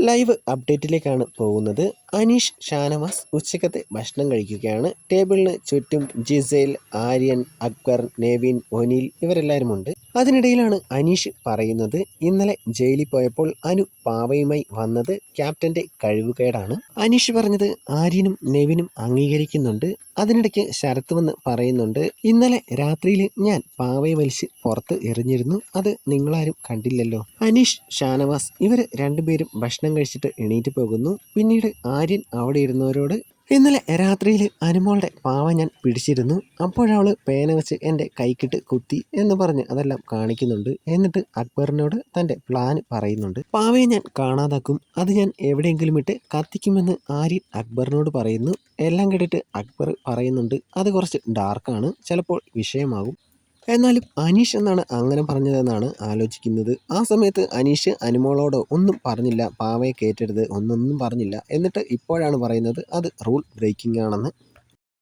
Live അപ്ഡേറ്റിലേക്കാണ് പോകുന്നത്. അനീഷ് ഷാനവാസ് ഉച്ചക്കത്തെ ഭക്ഷണം കഴിക്കുകയാണ്. ടേബിളിന് ചുറ്റും ജിസേൽ, ആര്യൻ, അക്ബർ, നെവിൻ, ഒനിൽ ഇവരെല്ലാവരും ഉണ്ട്. അതിനിടയിലാണ് അനീഷ് പറയുന്നത്, ഇന്നലെ ജയിലിൽ പോയപ്പോൾ അനു പാവയുമായി വന്നത് ക്യാപ്റ്റന്റെ കഴിവുകേടാണ്. അനീഷ് പറഞ്ഞത് ആര്യനും നെവിനും അംഗീകരിക്കുന്നുണ്ട്. അതിനിടയ്ക്ക് ശരത്ത് വന്ന് പറയുന്നുണ്ട്, ഇന്നലെ രാത്രിയിൽ ഞാൻ പാവയെ വലിച്ച് പുറത്ത് എറിഞ്ഞിരുന്നു, അത് നിങ്ങളാരും കണ്ടില്ലല്ലോ. അനീഷ്, ഷാനവാസ് ഇവർ രണ്ടുപേരും ഭക്ഷണം കഴിച്ചിട്ട് എണീറ്റ് പോകുന്നു. പിന്നീട് ആര്യൻ അവിടെ ഇരുന്നവരോട്, ഇന്നലെ രാത്രിയിൽ അനുമോളുടെ പാവ ഞാൻ പിടിച്ചിരുന്നു, അപ്പോഴവള് പേന വെച്ച് എൻ്റെ കൈക്കിട്ട് കുത്തി എന്ന് പറഞ്ഞ് അതെല്ലാം കാണിക്കുന്നുണ്ട്. എന്നിട്ട് അക്ബറിനോട് തൻ്റെ പ്ലാൻ പറയുന്നുണ്ട്. പാവയെ ഞാൻ കാണാതാക്കും, അത് ഞാൻ എവിടെയെങ്കിലും ഇട്ട് കത്തിക്കുമെന്ന് ആര്യൻ അക്ബറിനോട് പറയുന്നു. എല്ലാം കേട്ടിട്ട് അക്ബർ പറയുന്നുണ്ട്, അത് കുറച്ച് ഡാർക്കാണ്, ചിലപ്പോൾ വിഷയമാകും. എന്നാലും അനീഷ് എന്നാണ് അങ്ങനെ പറഞ്ഞതെന്നാണ് ആലോചിക്കുന്നത്. ആ സമയത്ത് അനീഷ് അനുമോളോട് ഒന്നും പറഞ്ഞില്ല, പാവയെ കേറ്റരുത് ഒന്നൊന്നും പറഞ്ഞില്ല. എന്നിട്ട് ഇപ്പോഴാണ് പറയുന്നത് അത് റൂൾ ബ്രേക്കിംഗ് ആണെന്ന്.